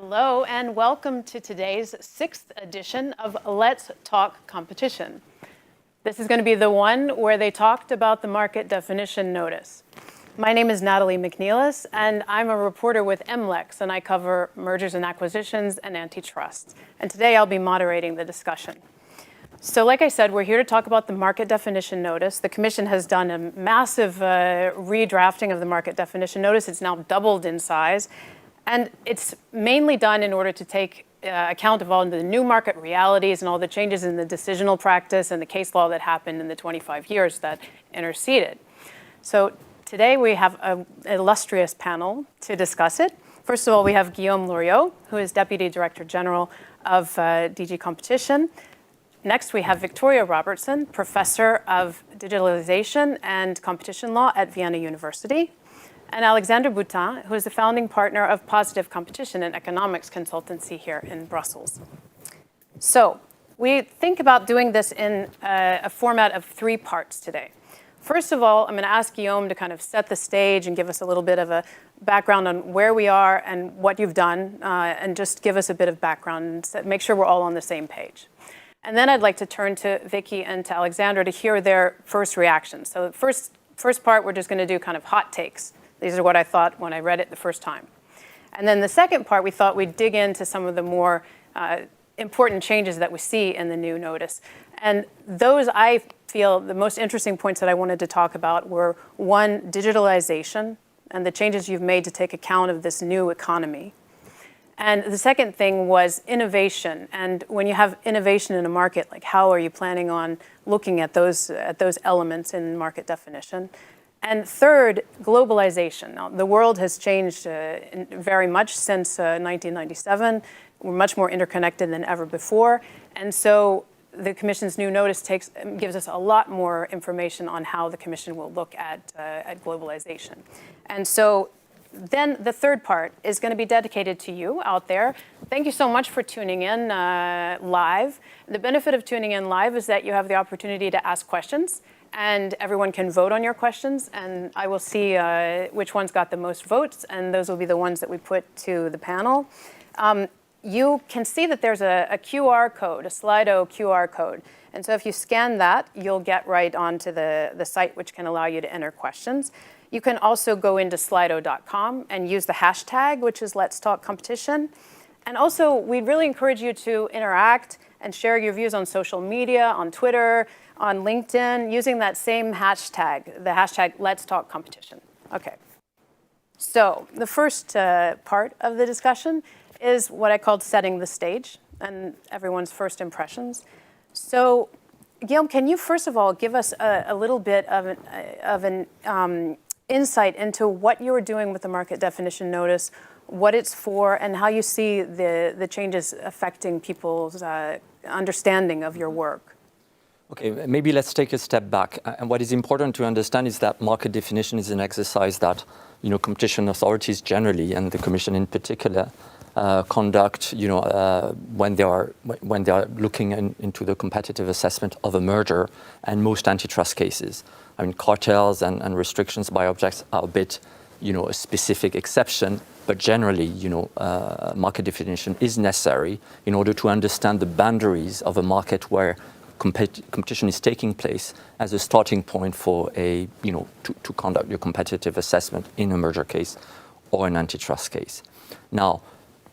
Hello and welcome to today's 6th edition of Let's Talk Competition. This is going to be the one where they talked about the market definition notice. My name is Natalie McNelis and I'm a reporter with MLex and I cover mergers and acquisitions and antitrust. And today I'll be moderating the discussion. So like I said, we're here to talk about the market definition notice. The Commission has done a massive redrafting of the market definition notice. It's now doubled in size. And it's mainly done in order to take account of all the new market realities and all the changes in the decisional practice and the case law that happened in the 25 years that interceded. So today we have an illustrious panel to discuss it. First of all, we have Guillaume Loriot, who is Deputy Director General of DG Competition. Next, we have Viktoria Robertson, Professor of Digitalisation and Competition Law at Vienna University. And Aleksandra Boutin, who is the founding partner of Positive Competition and Economics Consultancy here in Brussels. So we think about doing this in a format of 3 parts today. First of all, I'm going to ask Guillaume to kind of set the stage and give us a little bit of a background on where we are and what you've done, and just give us a bit of background and make sure we're all on the same page. And then I'd like to turn to Vicky and to Aleksandra to hear their first reactions. So the first part, we're just going to do kind of hot takes. These are what I thought when I read it the first time. And then the second part, we thought we'd dig into some of the more important changes that we see in the new notice. And those, I feel, the most interesting points that I wanted to talk about were, 1, digitalization and the changes you've made to take account of this new economy. And the second thing was innovation. And when you have innovation in a market, like how are you planning on looking at those elements in market definition? And third, globalization. Now, the world has changed very much since 1997. We're much more interconnected than ever before. And so the Commission's new notice gives us a lot more information on how the Commission will look at globalization. And so then the third part is going to be dedicated to you out there. Thank you so much for tuning in live. The benefit of tuning in live is that you have the opportunity to ask questions. And everyone can vote on your questions, and I will see which ones got the most votes, and those will be the ones that we put to the panel. You can see that there's a QR code, a Slido QR code. And so if you scan that, you'll get right onto the site, which can allow you to enter questions. You can also go into slido.com and use the hashtag, which is Let's Talk Competition. And also, we'd really encourage you to interact and share your views on social media, on Twitter, on LinkedIn, using that same hashtag, the hashtag Let's Talk Competition. Okay. So the first part of the discussion is what I called setting the stage and everyone's first impressions. So Guillaume, can you first of all give us a little bit of an insight into what you were doing with the market definition notice, what it's for, and how you see the changes affecting people's understanding of your work? Okay, maybe let's take a step back. And what is important to understand is that market definition is an exercise that, competition authorities generally, and the Commission in particular, conduct, when they are looking into the competitive assessment of a merger and most antitrust cases. I mean, cartels and restrictions by objects are a bit, a specific exception, but generally, market definition is necessary in order to understand the boundaries of a market where competition is taking place as a starting point for to conduct your competitive assessment in a merger case or an antitrust case. Now,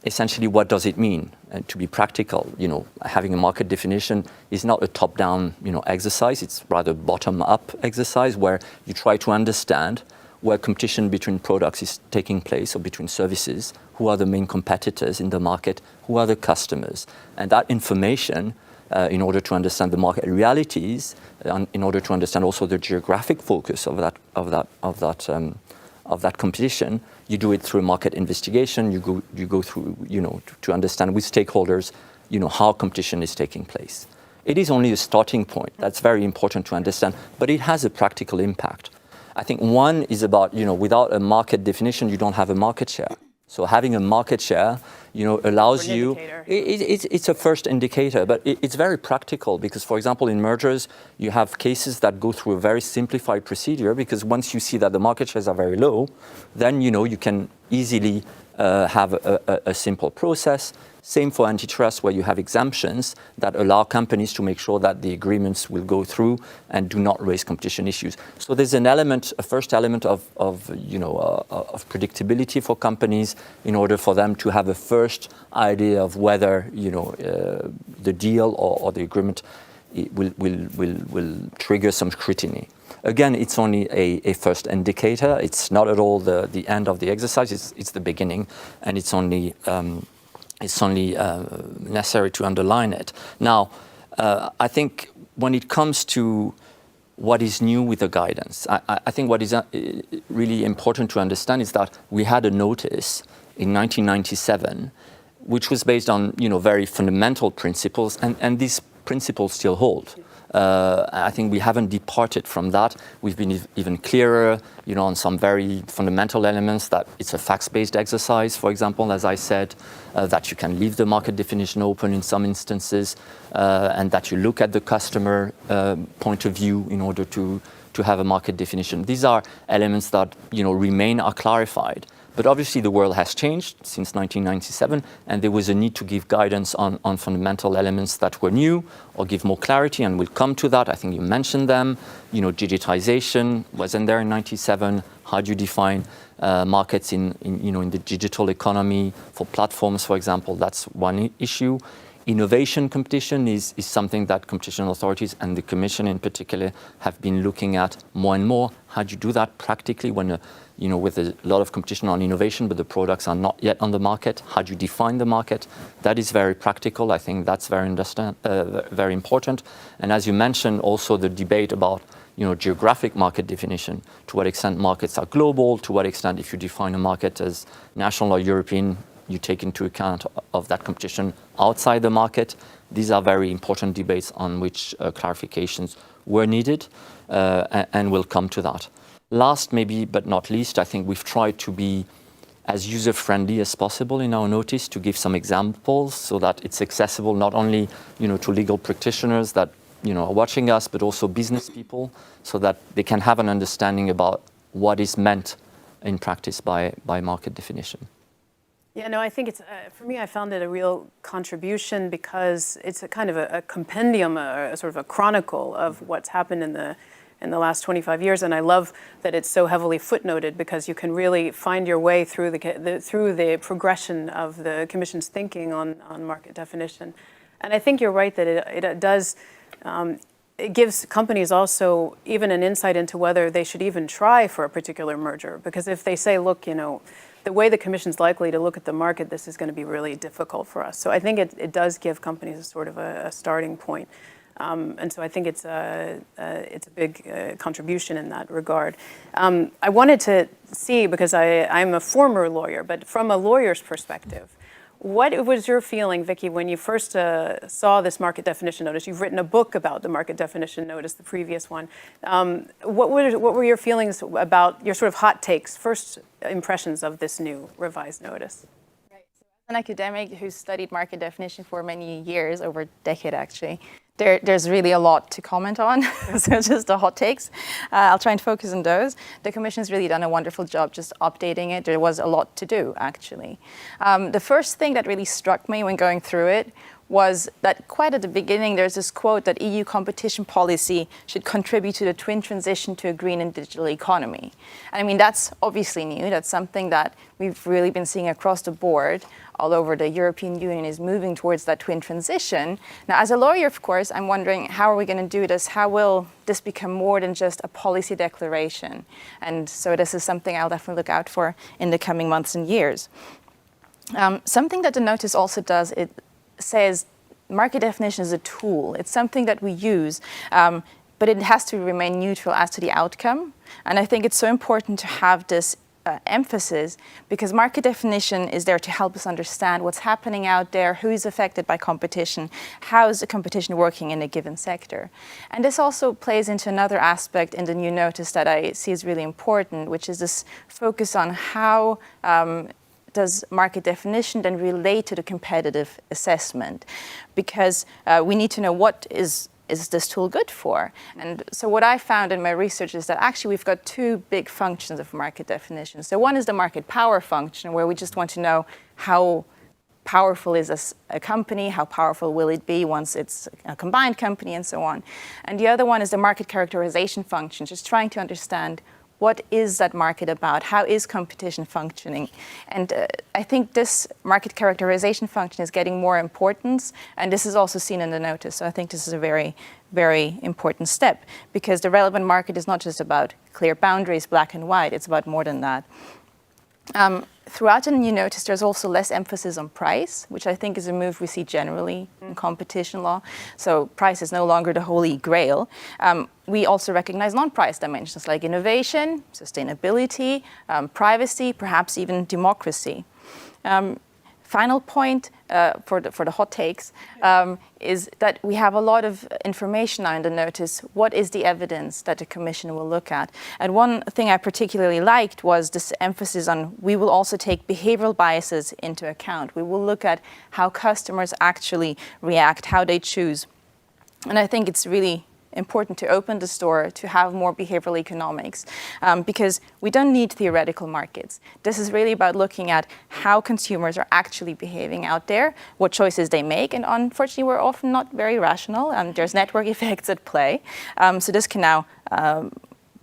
essentially, what does it mean? And to be practical, having a market definition is not a top-down, exercise. It's rather a bottom-up exercise where you try to understand where competition between products is taking place or between services, who are the main competitors in the market, who are the customers, and that information. In order to understand the market realities, in order to understand also the geographic focus of that competition, you do it through market investigation. You go through to understand with stakeholders how competition is taking place. It is only a starting point. That's very important to understand, but it has a practical impact. I think one is about without a market definition, you don't have a market share. So having a market share, allows you, it's a first indicator, but it's very practical because, for example, in mergers, you have cases that go through a very simplified procedure because once you see that the market shares are very low, then, you can easily have a simple process. Same for antitrust, where you have exemptions that allow companies to make sure that the agreements will go through and do not raise competition issues. So there's an element, a first element of predictability for companies in order for them to have a first idea of whether the deal or the agreement will trigger some scrutiny. Again, it's only a first indicator. It's not at all the end of the exercise. It's the beginning, and it's only necessary to underline it. Now, I think when it comes to what is new with the guidance, I think what is really important to understand is that we had a notice in 1997, which was based on very fundamental principles, and these principles still hold. I think we haven't departed from that. We've been even clearer, on some very fundamental elements, that it's a facts-based exercise, for example, as I said, that you can leave the market definition open in some instances, and that you look at the customer point of view in order to have a market definition. These are elements that remain are clarified. But obviously the world has changed since 1997, and there was a need to give guidance on fundamental elements that were new or give more clarity, and we'll come to that. I think you mentioned them. Digitization wasn't there in 97. How do you define markets in the digital economy for platforms, for example? That's one issue. Innovation competition is something that competition authorities and the Commission in particular have been looking at more and more. How do you do that practically when with a lot of competition on innovation, but the products are not yet on the market? How do you define the market? That is very practical. I think that's very important. And as you mentioned, also the debate about geographic market definition. To what extent markets are global? To what extent, if you define a market as national or European, you take into account of that competition outside the market? These are very important debates on which clarifications were needed, and we'll come to that. Last, maybe, but not least, I think we've tried to be as user-friendly as possible in our notice, to give some examples so that it's accessible not only to legal practitioners that are watching us, but also business people, so that they can have an understanding about what is meant in practice by market definition. Yeah, no, I think it's, for me, I found it a real contribution because it's a kind of a compendium, a sort of a chronicle of what's happened in the last 25 years, and I love that it's so heavily footnoted because you can really find your way through the progression of the Commission's thinking on market definition. And I think you're right that it does, it gives companies also even an insight into whether they should even try for a particular merger, because if they say, look, the way the Commission's likely to look at the market, this is going to be really difficult for us. So I think it does give companies a sort of a starting point. And so I think it's a big contribution in that regard. I wanted to see, because I'm a former lawyer, but from a lawyer's perspective, what was your feeling, Vicky, when you first saw this market definition notice? You've written a book about the market definition notice, the previous one. What were your feelings about your sort of hot takes, first impressions of this new revised notice? Right. So as an academic who's studied market definition for many years, over a decade actually, there's really a lot to comment on, so just the hot takes. I'll try and focus on those. The Commission's really done a wonderful job just updating it. There was a lot to do, actually. The first thing that really struck me when going through it was that quite at the beginning, there's this quote that EU competition policy should contribute to the twin transition to a green and digital economy. And I mean, that's obviously new. That's something that we've really been seeing across the board. All over the European Union is moving towards that twin transition. Now, as a lawyer, of course, I'm wondering, how are we going to do this? How will this become more than just a policy declaration? And so this is something I'll definitely look out for in the coming months and years. Something that the notice also does, it says market definition is a tool. It's something that we use, but it has to remain neutral as to the outcome. And I think it's so important to have this emphasis, because market definition is there to help us understand what's happening out there, who is affected by competition, how is the competition working in a given sector. And this also plays into another aspect in the new notice that I see is really important, which is this focus on how does market definition then relate to the competitive assessment? Because we need to know what is is this tool good for? And so what I found in my research is that actually we've got two big functions of market definition. So one is the market power function, where we just want to know how powerful is a company, how powerful will it be once it's a combined company, and so on. And the other one is the market characterization function, just trying to understand what is that market about, how is competition functioning. And I think this market characterization function is getting more importance, and this is also seen in the notice. So I think this is a very, very important step, because the relevant market is not just about clear boundaries, black and white, it's about more than that. Throughout the new notice, there's also less emphasis on price, which I think is a move we see generally in competition law. So price is no longer the holy grail. We also recognize non-price dimensions like innovation, sustainability, privacy, perhaps even democracy. Final point for the hot takes is that we have a lot of information now in the notice. What is the evidence that the Commission will look at? And one thing I particularly liked was this emphasis on we will also take behavioral biases into account. We will look at how customers actually react, how they choose. And I think it's really important to open the store to have more behavioral economics, because we don't need theoretical markets. This is really about looking at how consumers are actually behaving out there, what choices they make, and unfortunately we're often not very rational, and there's network effects at play. So this can now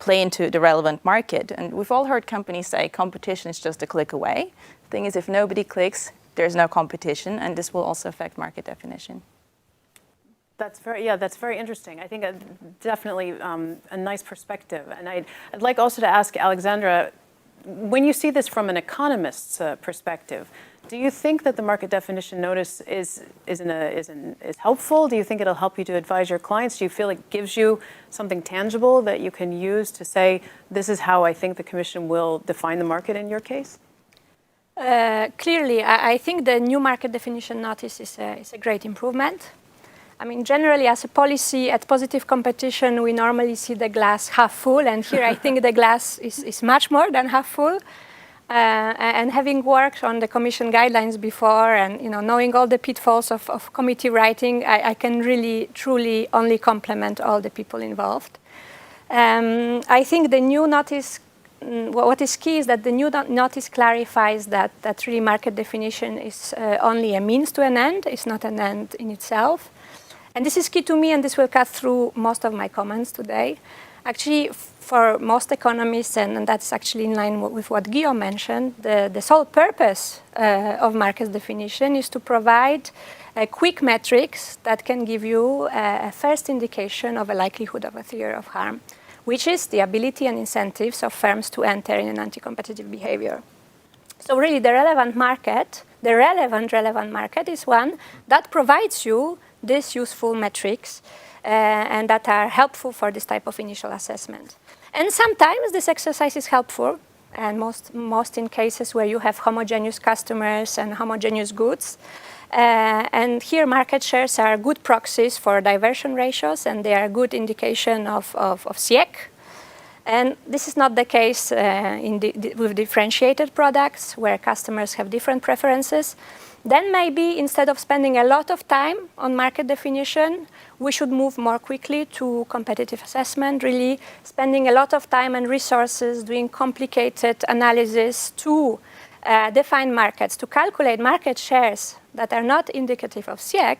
play into the relevant market. And we've all heard companies say competition is just a click away. The thing is, if nobody clicks, there's no competition, and this will also affect market definition. That's very interesting. I think definitely a nice perspective. And I'd like also to ask Aleksandra, when you see this from an economist's perspective, do you think that the market definition notice is helpful? Do you think it'll help you to advise your clients? Do you feel it gives you something tangible that you can use to say, this is how I think the Commission will define the market in your case? Clearly, I think the new market definition notice is a great improvement. I mean, generally, as a policy, at positive competition, we normally see the glass half full, and here I think the glass is much more than half full. And having worked on the Commission guidelines before, and knowing all the pitfalls of committee writing, I can really, truly only compliment all the people involved. I think the new notice, what is key is that the new notice clarifies that really market definition is only a means to an end, it's not an end in itself. And this is key to me, and this will cut through most of my comments today. Actually, for most economists, and that's actually in line with what Guillaume mentioned, the sole purpose of market definition is to provide quick metrics that can give you a first indication of a likelihood of a fear of harm, which is the ability and incentives of firms to enter in an anti-competitive behavior. So really, the relevant market is one that provides you these useful metrics and that are helpful for this type of initial assessment. And sometimes this exercise is helpful, and most in cases where you have homogeneous customers and homogeneous goods. And here market shares are good proxies for diversion ratios, and they are a good indication of SIEC. And this is not the case with differentiated products where customers have different preferences. Then maybe instead of spending a lot of time on market definition, we should move more quickly to competitive assessment, really spending a lot of time and resources doing complicated analysis to define markets, to calculate market shares that are not indicative of SIEC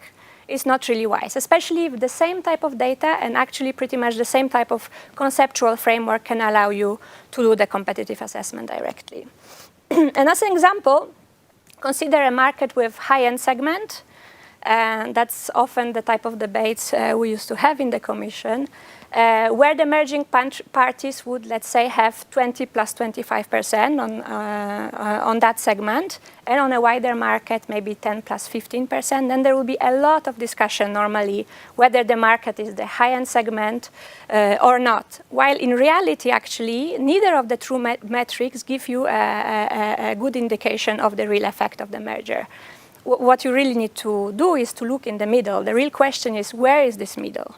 is not really wise, especially if the same type of data and actually pretty much the same type of conceptual framework can allow you to do the competitive assessment directly. And as an example, consider a market with high-end segment, and that's often the type of debates we used to have in the Commission, where the merging parties would, let's say, have 20 plus 25% on that segment, and on a wider market, maybe 10 plus 15%, then there will be a lot of discussion normally whether the market is the high-end segment or not. While in reality, actually, neither of the true metrics give you a good indication of the real effect of the merger. What you really need to do is to look in the middle. The real question is, where is this middle?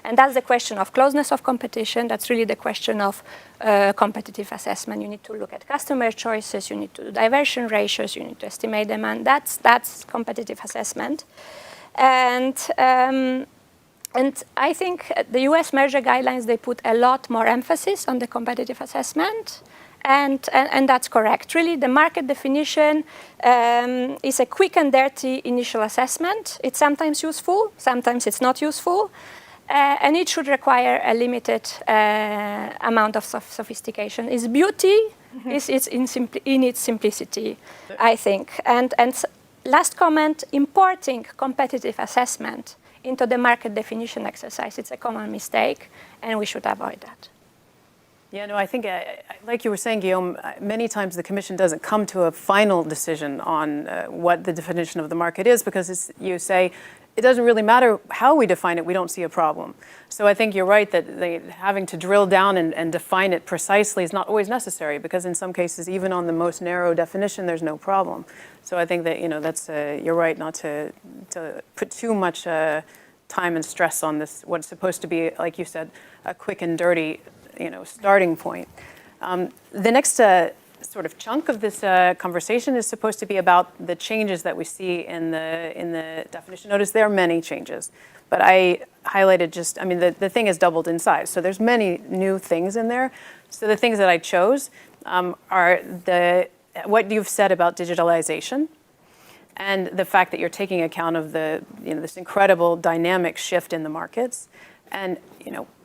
And that's the question of closeness of competition. That's really the question of competitive assessment. You need to look at customer choices. You need to do diversion ratios. You need to estimate demand. That's competitive assessment. And And I think the US merger guidelines, they put a lot more emphasis on the competitive assessment. And that's correct. Really, the market definition is a quick and dirty initial assessment. It's sometimes useful, sometimes it's not useful. And it should require a limited amount of sophistication. Its beauty is in its simplicity, I think. And last comment, importing competitive assessment into the market definition exercise, it's a common mistake, and we should avoid that. Yeah, no, I think, like you were saying, Guillaume, many times the Commission doesn't come to a final decision on what the definition of the market is, because you say, it doesn't really matter how we define it, we don't see a problem. So I think you're right that having to drill down and define it precisely is not always necessary, because in some cases, even on the most narrow definition, there's no problem. So I think that, that's, you're right not to put too much time and stress on this, what's supposed to be, like you said, a quick and dirty starting point. The next sort of chunk of this conversation is supposed to be about the changes that we see in the definition. Notice there are many changes, but I highlighted the thing has doubled in size, so there's many new things in there. So the things that I chose are what you've said about digitalization, and the fact that you're taking account of this incredible dynamic shift in the markets, and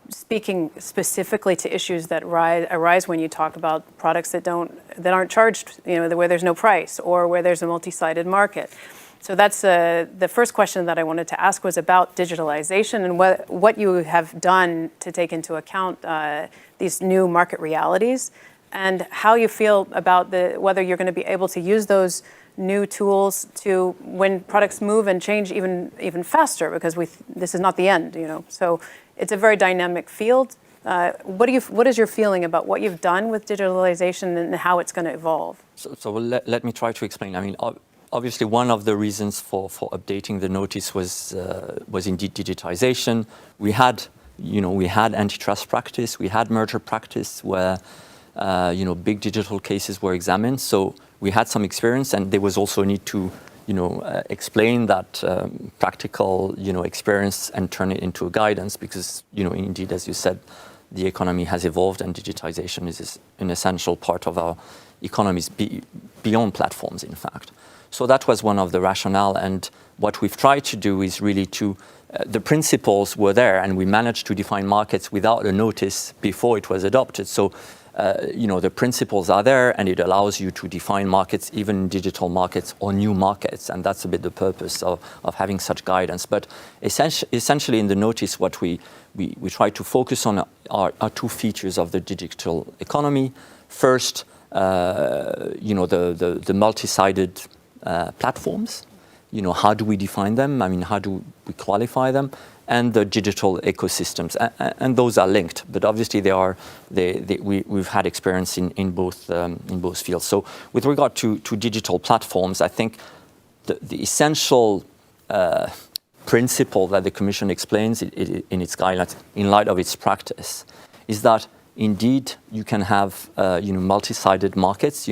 speaking specifically to issues that arise when you talk about products that aren't charged, where there's no price or where there's a multi-sided market. So that's the first question that I wanted to ask was about digitalization and what you have done to take into account these new market realities, and how you feel about whether you're going to be able to use those new tools to when products move and change even faster, because this is not the end, So it's a very dynamic field. What is your feeling about what you've done with digitalization and how it's going to evolve? So let me try to explain. I mean, obviously, one of the reasons for updating the notice was indeed digitization. We had antitrust practice, we had merger practice where big digital cases were examined. So we had some experience, and there was also a need to explain that practical, experience and turn it into a guidance, because, indeed, as you said, the economy has evolved and digitization is an essential part of our economies beyond platforms, in fact. So that was one of the rationale, and what we've tried to do is really the principles were there, and we managed to define markets without a notice before it was adopted. So the principles are there, and it allows you to define markets, even digital markets or new markets, and that's a bit the purpose of having such guidance. But essentially in the notice, what we try to focus on are two features of the digital economy. First, the multi-sided platforms. How do we define them? I mean, how do we qualify them? And the digital ecosystems, and those are linked. But obviously, we've had experience in both fields. So, with regard to digital platforms, I think the essential principle that the Commission explains in its guidelines, in light of its practice, is that indeed you can have multi-sided markets.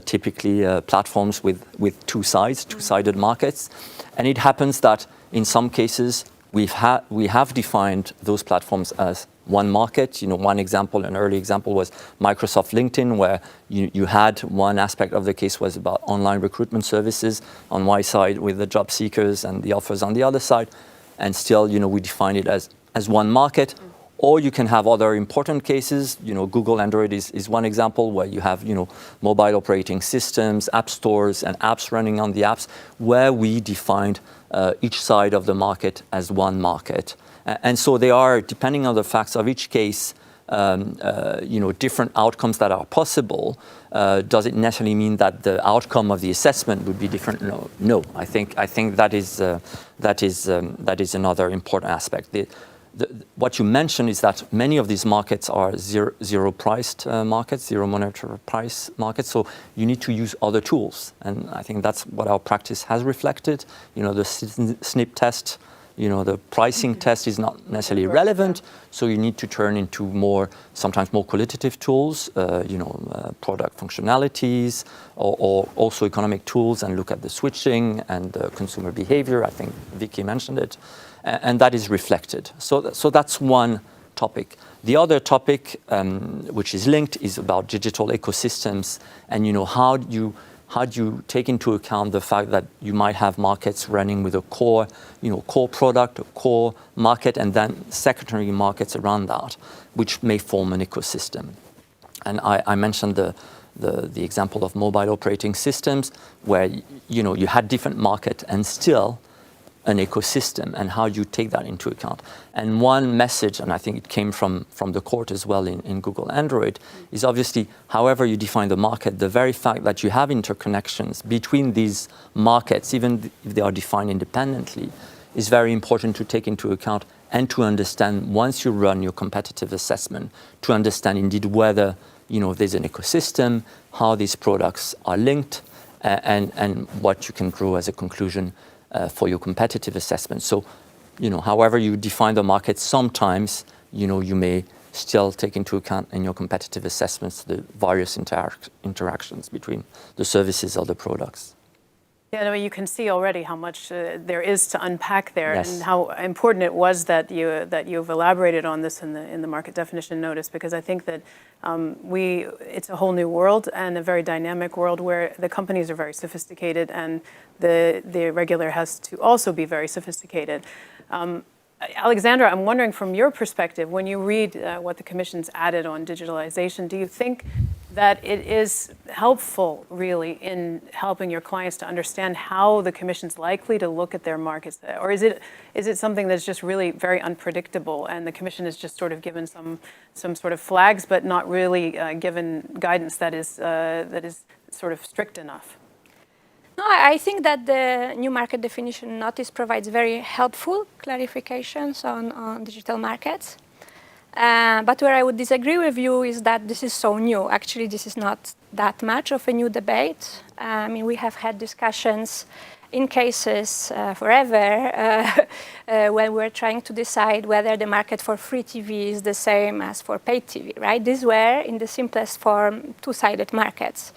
Typically platforms with two-sided markets, and it happens that in some cases we have defined those platforms as one market. One example, an early example was Microsoft LinkedIn, where you had one aspect of the case was about online recruitment services on one side with the job seekers and the offers on the other side, and still, we define it as one market. Or you can have other important cases. Google Android is one example where you have, mobile operating systems, app stores, and apps running on the apps, where we defined each side of the market as one market. And so they are, depending on the facts of each case, different outcomes that are possible. Does it necessarily mean that the outcome of the assessment would be different? No. I think that is another important aspect. What you mentioned is that many of these markets are zero-priced markets, zero monetary price markets. So you need to use other tools, and I think that's what our practice has reflected. The SNP test the pricing test is not necessarily relevant, so you need to turn into sometimes more qualitative tools, product functionalities, or also economic tools, and look at the switching and the consumer behavior. I think Vicky mentioned it, and that is reflected. So that's one topic. The other topic, which is linked, is about digital ecosystems, and how do you take into account the fact that you might have markets running with a core product, a core market, and then secondary markets around that, which may form an ecosystem. And I mentioned the example of mobile operating systems, where you had different markets and still an ecosystem, and how you take that into account. And one message, and I think it came from the court as well in Google Android, is obviously, however you define the market, the very fact that you have interconnections between these markets, even if they are defined independently, is very important to take into account and to understand once you run your competitive assessment, to understand indeed whether there's an ecosystem, how these products are linked, and what you can draw as a conclusion for your competitive assessment. So, however you define the market, sometimes, you may still take into account in your competitive assessments the various interactions between the services or the products. Yeah, no, you can see already how much there is to unpack there, yes. And how important it was that you've elaborated on this in the market definition notice, because I think that it's a whole new world and a very dynamic world where the companies are very sophisticated and the regulator has to also be very sophisticated. Aleksandra, I'm wondering from your perspective, when you read what the Commission's added on digitalization, do you think that it is helpful really in helping your clients to understand how the Commission's likely to look at their markets? Or is it something that's just really very unpredictable and the Commission is just sort of given some sort of flags but not really given guidance that is sort of strict enough? No, I think that the new market definition notice provides very helpful clarifications on digital markets. But where I would disagree with you is that this is so new. Actually, this is not that much of a new debate. I mean, we have had discussions in cases forever when we're trying to decide whether the market for free TV is the same as for paid TV, right? These were, in the simplest form, two-sided markets.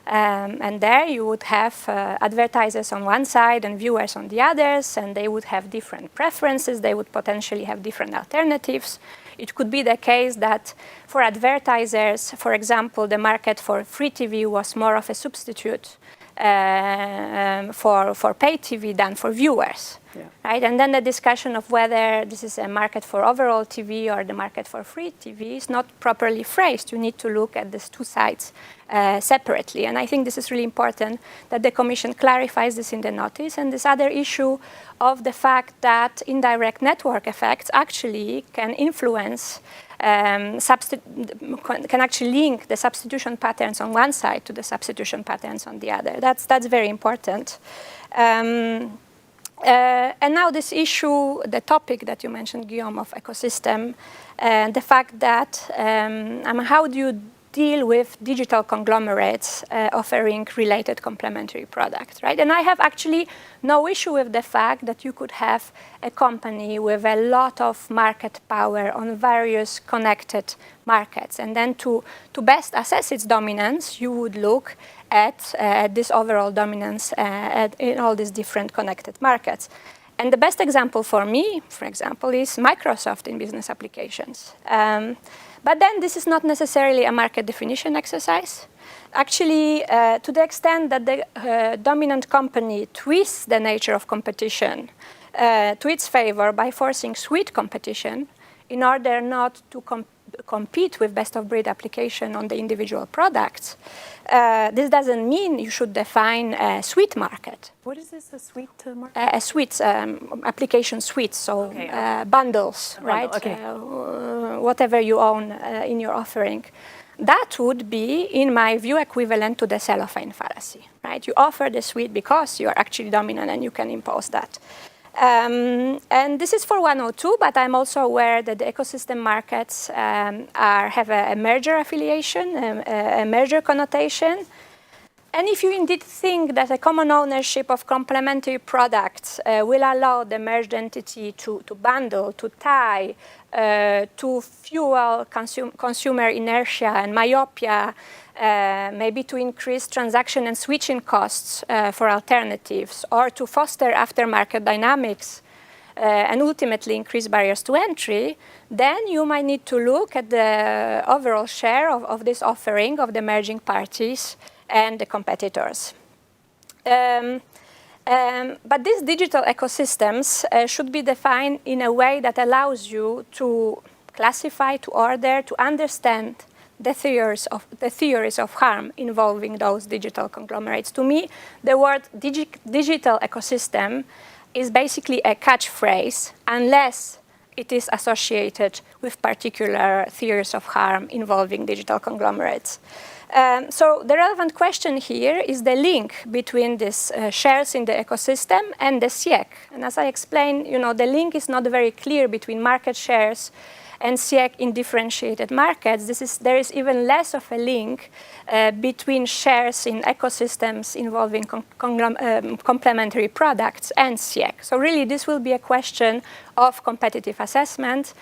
And there you would have advertisers on one side and viewers on the others, and they would have different preferences. They would potentially have different alternatives. It could be the case that for advertisers, for example, the market for free TV was more of a substitute for paid TV than for viewers, yeah. Right? And then the discussion of whether this is a market for overall TV or the market for free TV is not properly phrased. You need to look at these two sides separately. And I think this is really important that the Commission clarifies this in the notice. And this other issue of the fact that indirect network effects actually can influence can actually link the substitution patterns on one side to the substitution patterns on the other. That's very important. And now this issue, the topic that you mentioned, Guillaume, of ecosystem, and the fact that how do you deal with digital conglomerates offering related complementary products, right? And I have actually no issue with the fact that you could have a company with a lot of market power on various connected markets. And then to best assess its dominance, you would look at this overall dominance in all these different connected markets. And the best example for me, for example, is Microsoft in business applications. But then this is not necessarily a market definition exercise. Actually, to the extent that the dominant company twists the nature of competition to its favor by forcing sweet competition in order not to compete with best-of-breed application on the individual products, this doesn't mean you should define a suite market. What is this, a suite market? A suite, application suites, so okay. Bundles, right? Okay. Whatever you own in your offering. That would be, in my view, equivalent to the cellophane fallacy, right? You offer the suite because you are actually dominant and you can impose that. And this is for 102, but I'm also aware that the ecosystem markets have a merger affiliation, a merger connotation. And if you indeed think that a common ownership of complementary products will allow the merged entity to bundle, to tie, to fuel consumer inertia and myopia, maybe to increase transaction and switching costs for alternatives, or to foster aftermarket dynamics, and ultimately increase barriers to entry, then you might need to look at the overall share of this offering of the merging parties and the competitors. But these digital ecosystems should be defined in a way that allows you to classify, to order, to understand the theories of harm involving those digital conglomerates. To me, the word digital ecosystem is basically a catchphrase unless it is associated with particular theories of harm involving digital conglomerates. So the relevant question here is the link between these shares in the ecosystem and the SIEC. And as I explained, the link is not very clear between market shares and SIEC in differentiated markets. There is even less of a link between shares in ecosystems involving complementary products and SIEC. So really, this will be a question of competitive assessment.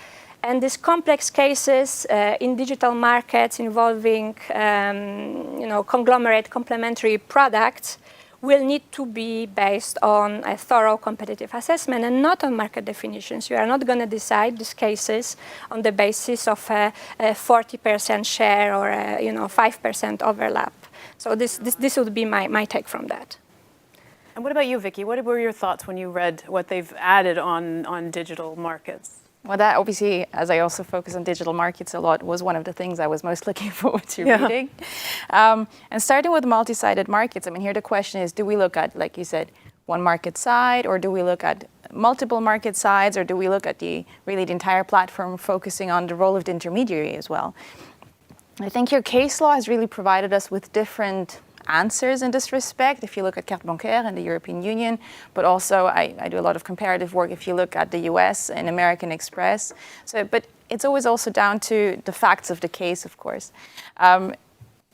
And these complex cases in digital markets involving conglomerate complementary products will need to be based on a thorough competitive assessment and not on market definitions. You are not going to decide these cases on the basis of a 40% share or a 5% overlap. So this would be my take from that. And what about you, Vicky? What were your thoughts when you read what they've added on digital markets? Well, that obviously, as I also focus on digital markets a lot, was one of the things I was most looking forward to reading. And starting with multi-sided markets, here the question is, do we look at, like you said, one market side, or do we look at multiple market sides, or do we look at the entire platform focusing on the role of the intermediary as well? I think your case law has really provided us with different answers in this respect. If you look at carte bancaire in the European Union, but also I do a lot of comparative work if you look at the US and American Express. But it's always also down to the facts of the case, of course.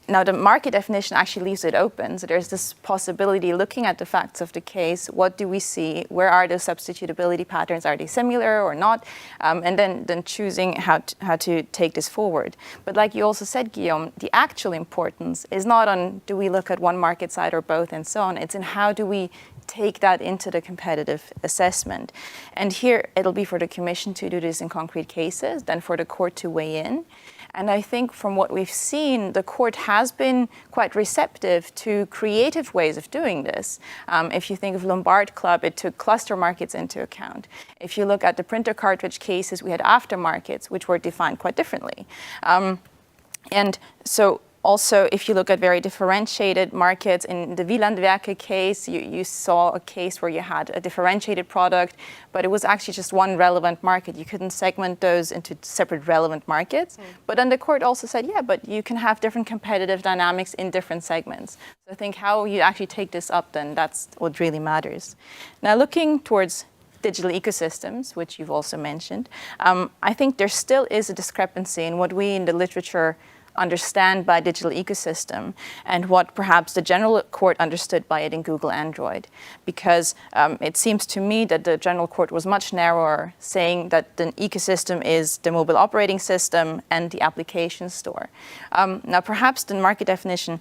Now, the market definition actually leaves it open. So there's this possibility looking at the facts of the case. What do we see? Where are those substitutability patterns? Are they similar or not? And then choosing how to take this forward. But like you also said, Guillaume, the actual importance is not on do we look at one market side or both and so on. It's in how do we take that into the competitive assessment. And here it'll be for the Commission to do this in concrete cases, then for the court to weigh in. And I think from what we've seen, the court has been quite receptive to creative ways of doing this. If you think of Lombard Club, it took cluster markets into account. If you look at the printer cartridge cases, we had aftermarkets, which were defined quite differently. And so also, if you look at very differentiated markets, in the Wielandwerke case, you saw a case where you had a differentiated product, but it was actually just one relevant market. You couldn't segment those into separate relevant markets. But then the court also said, yeah, but you can have different competitive dynamics in different segments. So I think how you actually take this up, then that's what really matters. Now, looking towards digital ecosystems, which you've also mentioned, I think there still is a discrepancy in what we in the literature understand by digital ecosystem and what perhaps the general court understood by it in Google Android. Because it seems to me that the general court was much narrower, saying that the ecosystem is the mobile operating system and the application store. Now perhaps the market definition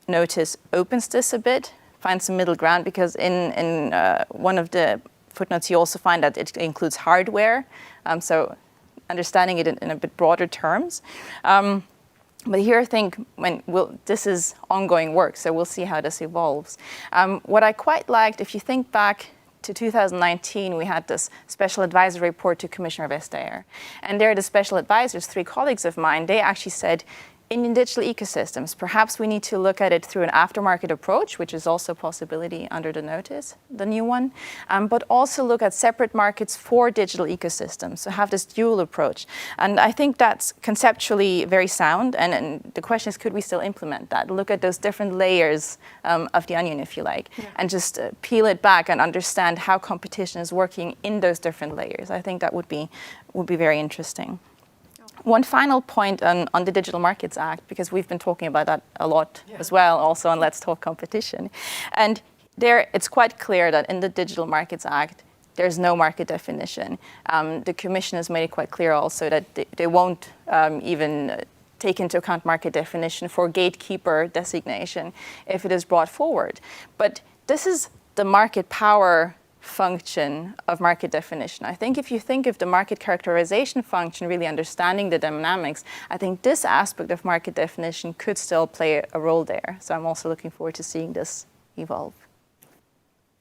notice opens this a bit, finds some middle ground, because in one of the footnotes you also find that it includes hardware, so understanding it in a bit broader terms. But here I think this is ongoing work, so we'll see how this evolves. What I quite liked, if you think back to 2019, we had this special advisory report to Commissioner Vestager. And there the special advisors, 3 colleagues of mine, they actually said, in digital ecosystems, perhaps we need to look at it through an aftermarket approach, which is also a possibility under the notice, the new one, but also look at separate markets for digital ecosystems, so have this dual approach. And I think that's conceptually very sound, and the question is, could we still implement that? Look at those different layers of the onion, if you like, and just peel it back and understand how competition is working in those different layers. I think that would be very interesting. One final point on the Digital Markets Act, because we've been talking about that a lot as well, also on Let's Talk Competition. And there, it's quite clear that in the Digital Markets Act, there's no market definition. The Commission has made it quite clear also that they won't even take into account market definition for gatekeeper designation if it is brought forward. But this is the market power function of market definition. I think if you think of the market characterization function, really understanding the dynamics, I think this aspect of market definition could still play a role there. So I'm also looking forward to seeing this evolve.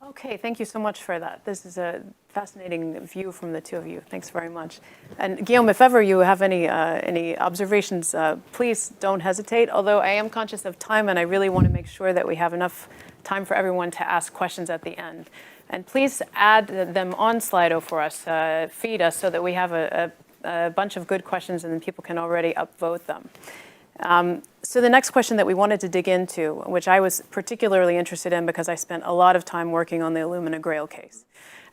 Okay, thank you so much for that. This is a fascinating view from the two of you. Thanks very much. And Guillaume, if ever you have any observations, please don't hesitate. Although I am conscious of time and I really want to make sure that we have enough time for everyone to ask questions at the end. And please add them on Slido for us, feed us so that we have a bunch of good questions and then people can already upvote them. So the next question that we wanted to dig into, which I was particularly interested in because I spent a lot of time working on the Illumina Grail case.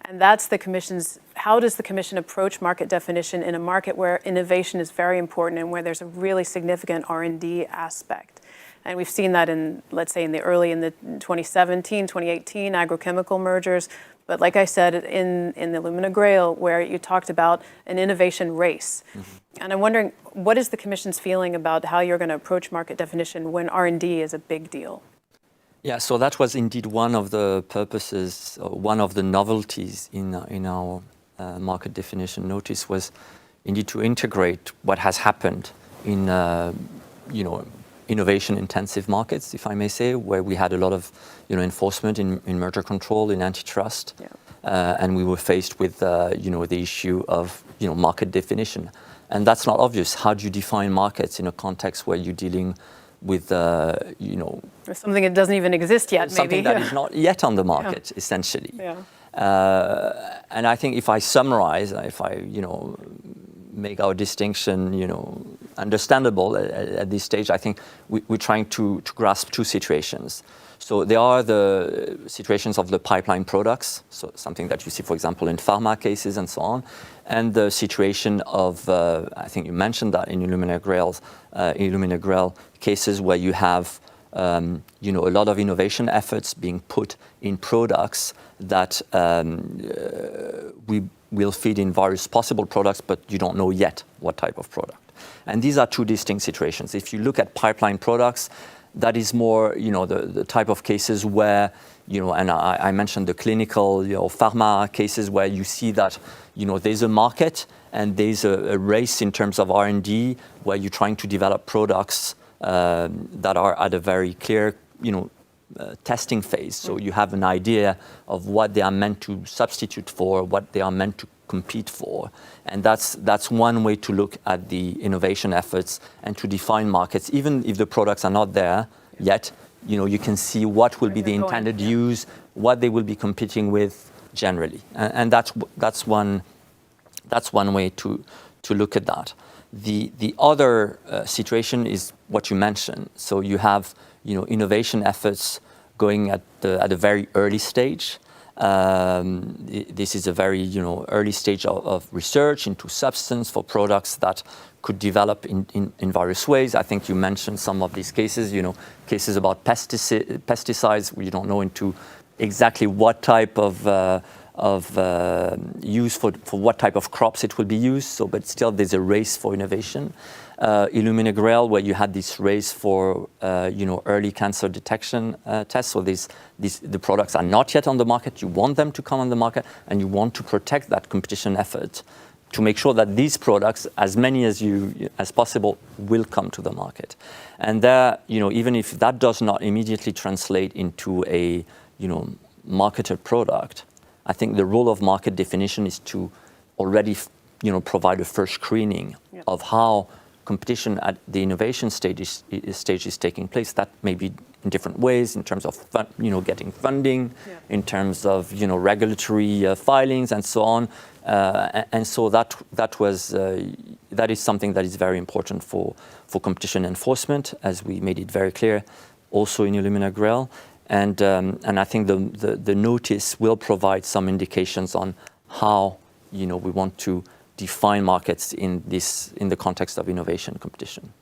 And that's the Commission's, how does the Commission approach market definition in a market where innovation is very important and where there's a really significant R&D aspect? And we've seen that in, let's say, in the 2017, 2018 agrochemical mergers. But like I said, in the Illumina Grail, where you talked about an innovation race. Mm-hmm. And I'm wondering, what is the Commission's feeling about how you're going to approach market definition when R&D is a big deal? Yeah, so that was indeed one of the purposes, one of the novelties in our market definition notice was indeed to integrate what has happened in, innovation-intensive markets, if I may say, where we had a lot of enforcement in merger control, in antitrust, and we were faced with the issue of market definition, and that's not obvious. How do you define markets in a context where you're dealing with something that doesn't even exist yet, something maybe. that is not yet on the market, essentially. Yeah. And I think if I summarize, if I make our distinction, understandable at this stage, I think we're trying to grasp two situations. So there are the situations of the pipeline products, so something that you see, for example, in pharma cases and so on, and the situation of, I think you mentioned that in Illumina Grail cases where you have, a lot of innovation efforts being put in products that we will feed in various possible products, but you don't know yet what type of product. And these are two distinct situations. If you look at pipeline products, that is more, the type of cases where, and I mentioned the clinical, pharma cases where you see that, there's a market and there's a race in terms of R&D where you're trying to develop products that are at a very clear, testing phase. So you have an idea of what they are meant to substitute for, what they are meant to compete for. And that's one way to look at the innovation efforts and to define markets. Even if the products are not there yet, you can see what will be the intended use, what they will be competing with generally. And that's one way to look at that. The other situation is what you mentioned. So you have innovation efforts going at a very early stage. This is a very early stage of research into substance for products that could develop in various ways. I think you mentioned some of these cases, cases about pesticides where you don't know into exactly what type of use for what type of crops it will be used. So, but still there's a race for innovation. Illumina Grail, where you had this race for early cancer detection tests. So the products are not yet on the market. You want them to come on the market, and you want to protect that competition effort to make sure that these products, as many as possible, will come to the market. And there, even if that does not immediately translate into a marketed product, I think the role of market definition is to already provide a first screening of how competition at the innovation stage is taking place. That may be in different ways in terms of getting funding, in terms of regulatory filings and so on. And so that is something that is very important for competition enforcement, as we made it very clear, also in Illumina Grail. And I think the notice will provide some indications on how we want to define markets in the context of innovation competition.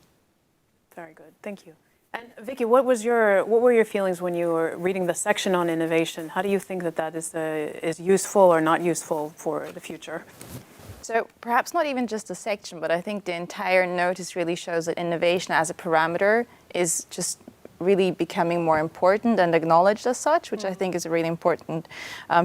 Very good, thank you. And Vicky, what were your feelings when you were reading the section on innovation? How do you think that is useful or not useful for the future? So perhaps not even just a section, but I think the entire notice really shows that innovation as a parameter is just really becoming more important and acknowledged as such, which I think is a really important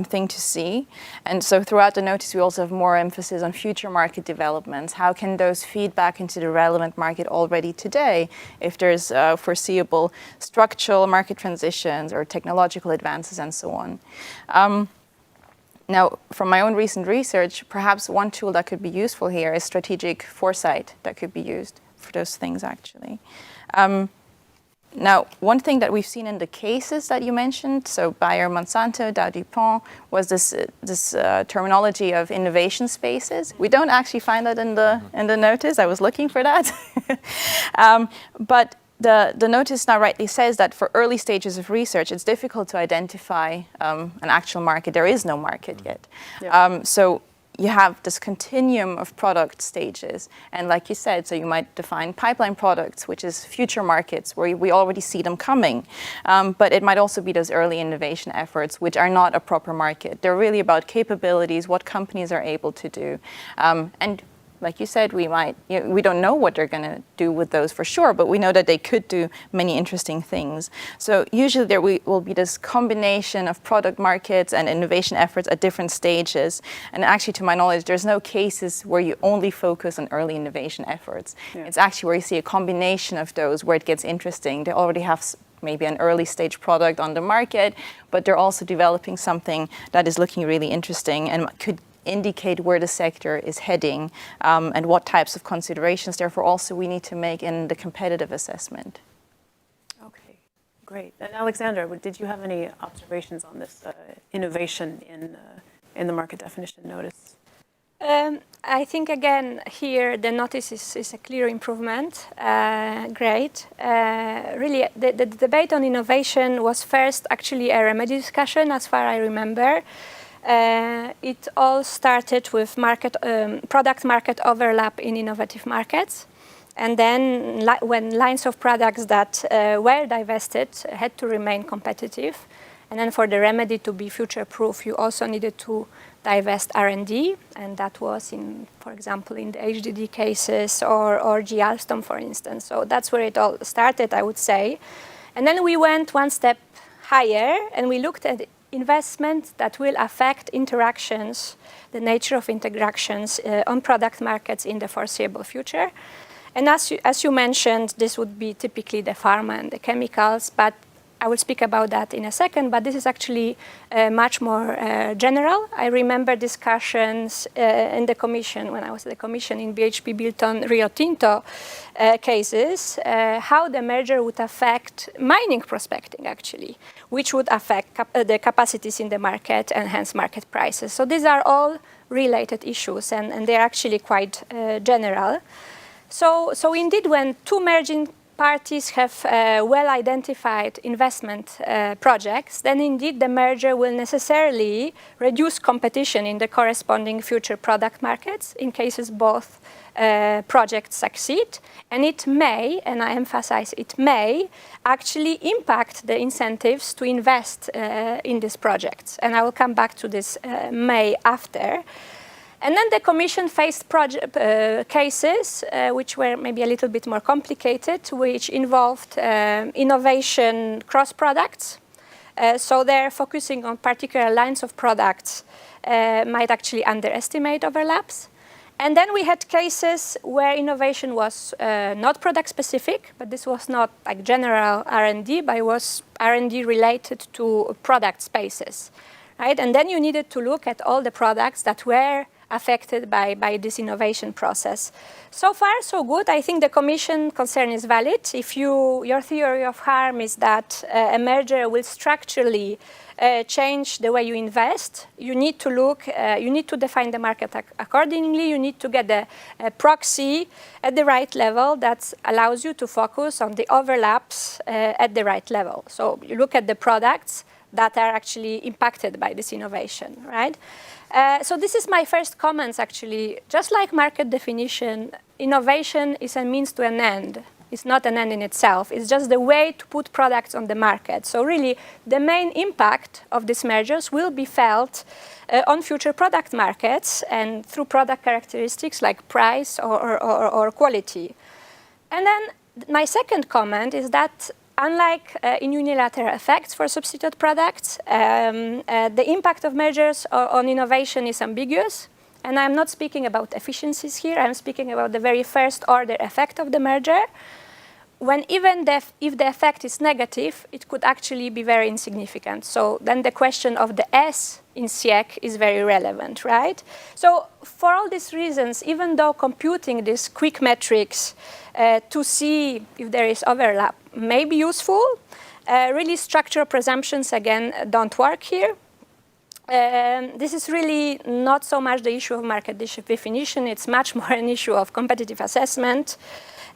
thing to see. And so throughout the notice, we also have more emphasis on future market developments. How can those feed back into the relevant market already today if there's foreseeable structural market transitions or technological advances and so on. Now, from my own recent research, perhaps one tool that could be useful here is strategic foresight that could be used for those things, actually. Now, one thing that we've seen in the cases that you mentioned, so Bayer, Monsanto, Dow DuPont, was this terminology of innovation spaces. We don't actually find that in the notice. I was looking for that. But the notice now rightly says that for early stages of research, it's difficult to identify an actual market. There is no market yet. Yeah. So you have this continuum of product stages. And like you said, so you might define pipeline products, which is future markets where we already see them coming. But it might also be those early innovation efforts, which are not a proper market. They're really about capabilities, what companies are able to do. And like you said, we don't know what they're going to do with those for sure, but we know that they could do many interesting things. So usually there will be this combination of product markets and innovation efforts at different stages. And actually, to my knowledge, there's no cases where you only focus on early innovation efforts. Yeah. It's actually where you see a combination of those where it gets interesting. They already have maybe an early stage product on the market, but they're also developing something that is looking really interesting and could indicate where the sector is heading and what types of considerations, therefore, also we need to make in the competitive assessment. Okay, great. And Aleksandra, did you have any observations on this innovation in the market definition notice? I think, again, here the notice is a clear improvement. Great. Really, the debate on innovation was first actually a remedy discussion, as far as I remember. It all started with product market overlap in innovative markets. And then when lines of products that were divested had to remain competitive. And then for the remedy to be future-proof, you also needed to divest R&D. And that was, for example, in the HDD cases or G. Alstom, for instance. So that's where it all started, I would say. And then we went one step higher and we looked at investment that will affect interactions, the nature of interactions on product markets in the foreseeable future. And as you mentioned, this would be typically the pharma and the chemicals, but I will speak about that in a second, but this is actually much more general. I remember discussions in the commission, when I was at the commission in BHP Billiton Rio Tinto cases, how the merger would affect mining prospecting, actually, which would affect the capacities in the market and hence market prices. So these are all related issues, and they're actually quite general. So indeed, when two merging parties have well-identified investment projects, then indeed the merger will necessarily reduce competition in the corresponding future product markets in cases both projects succeed. And it may, and I emphasize it may, actually impact the incentives to invest in these projects. And I will come back to this may after. And then the Commission faced cases which were maybe a little bit more complicated, which involved innovation cross-products. So they're focusing on particular lines of products, might actually underestimate overlaps. And then we had cases where innovation was not product-specific, but this was not like general R&D, but it was R&D related to product spaces, right? And then you needed to look at all the products that were affected by this innovation process. So far, so good. I think the Commission concern is valid. If your theory of harm is that a merger will structurally change the way you invest, you need to look, you need to define the market accordingly. You need to get the proxy at the right level that allows you to focus on the overlaps at the right level. So you look at the products that are actually impacted by this innovation, right? So this is my first comments, actually. Just like market definition, innovation is a means to an end. It's not an end in itself. It's just the way to put products on the market. So really, the main impact of these measures will be felt on future product markets and through product characteristics like price or quality. And then my second comment is that unlike in unilateral effects for substitute products, the impact of measures on innovation is ambiguous. And I'm not speaking about efficiencies here. I'm speaking about the very first order effect of the merger. When even if the effect is negative, it could actually be very insignificant. So then the question of the S in SIEC is very relevant, right? So for all these reasons, even though computing these quick metrics to see if there is overlap may be useful, really structural presumptions, again, don't work here. This is really not so much the issue of market definition. It's much more an issue of competitive assessment.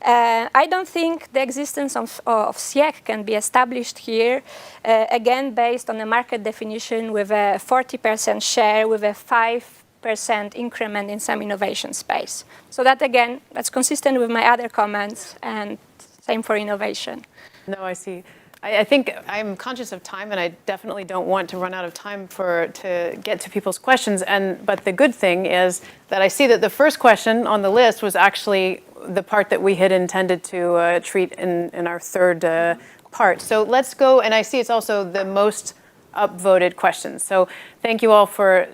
I don't think the existence of SIEC can be established here, again, based on a market definition with a 40% share, with a 5% increment in some innovation space. So that, again, that's consistent with my other comments, and same for innovation. No, I see. I think I'm conscious of time, and I definitely don't want to run out of time to get to people's questions. But the good thing is that I see that the first question on the list was actually the part that we had intended to treat in our third part. So let's go, and I see it's also the most upvoted questions. So thank you all for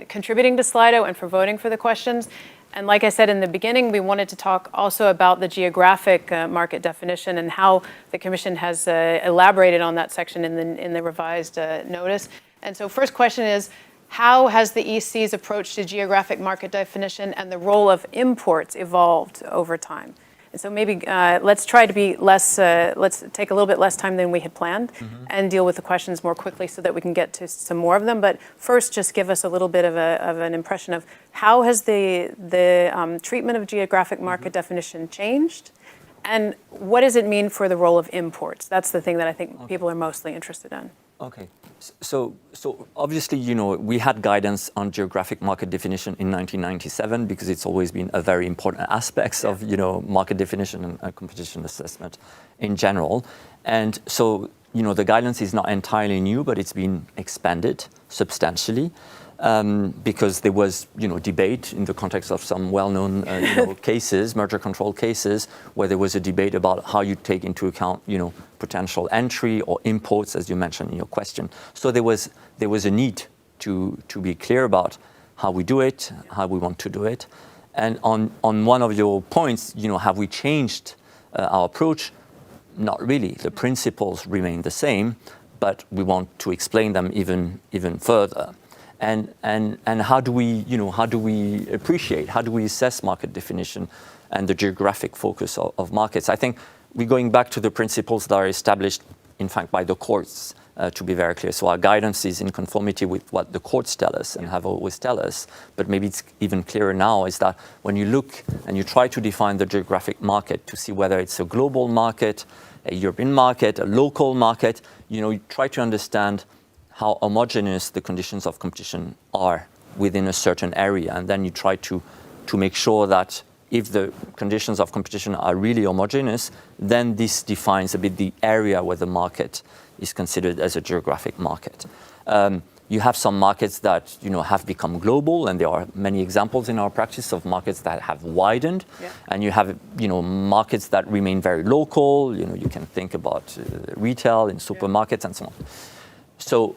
contributing to Slido and for voting for the questions. And like I said in the beginning, we wanted to talk also about the geographic market definition and how the Commission has elaborated on that section in the revised notice. And so first question is, how has the EC's approach to geographic market definition and the role of imports evolved over time? And so maybe let's try to be less, let's take a little bit less time than we had planned and deal with the questions more quickly so that we can get to some more of them. But first, just give us a little bit of an impression of how has the treatment of geographic market definition changed? And what does it mean for the role of imports? That's the thing that I think people are mostly interested in. Okay. So obviously, we had guidance on geographic market definition in 1997 because it's always been a very important aspect of, market definition and competition assessment in general. And so, the guidance is not entirely new, but it's been expanded substantially because there was, debate in the context of some well-known, cases, merger control cases, where there was a debate about how you take into account, potential entry or imports, as you mentioned in your question. So there was a need to be clear about how we do it, how we want to do it. And on one of your points, have we changed our approach? Not really. The principles remain the same, but we want to explain them even further. And how do we appreciate, how do we assess market definition and the geographic focus of markets? I think we're going back to the principles that are established, in fact, by the courts, to be very clear. So our guidance is in conformity with what the courts tell us and have always tell us. But maybe it's even clearer now is that when you look and you try to define the geographic market to see whether it's a global market, a European market, a local market, you try to understand how homogeneous the conditions of competition are within a certain area. And then you try to make sure that if the conditions of competition are really homogeneous, then this defines a bit the area where the market is considered as a geographic market. You have some markets that have become global, and there are many examples in our practice of markets that have widened. Yeah. And you have markets that remain very local. You can think about retail in supermarkets and so on. So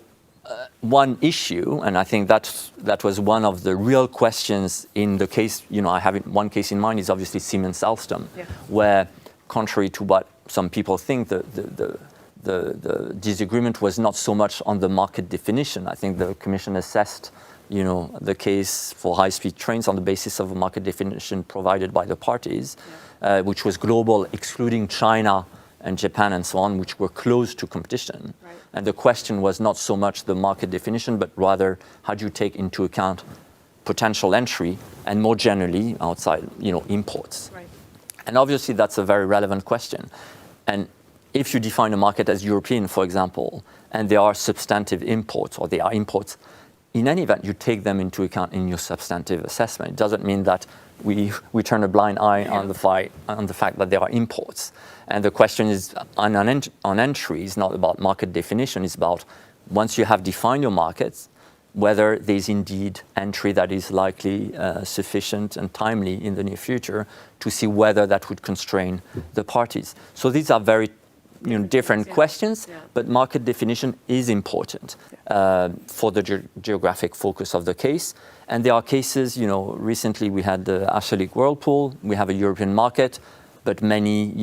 one issue, and I think that was one of the real questions in the case, I have one case in mind is obviously Siemens Alstom, where contrary to what some people think, the disagreement was not so much on the market definition. I think the Commission assessed, the case for high-speed trains on the basis of a market definition provided by the parties, which was global, excluding China and Japan and so on, which were close to competition. Right. And the question was not so much the market definition, but rather how do you take into account potential entry and more generally outside, imports. Right. And obviously that's a very relevant question. And if you define a market as European, for example, and there are substantive imports or there are imports, in any event, you take them into account in your substantive assessment. It doesn't mean that we turn a blind eye on the fact that there are imports. And the question is on entry is not about market definition, it's about once you have defined your markets, whether there's indeed entry that is likely sufficient and timely in the near future to see whether that would constrain the parties. So these are very different questions, but market definition is important for the geographic focus of the case. And there are cases, recently we had the Arçelik Whirlpool, we have a European market, but many,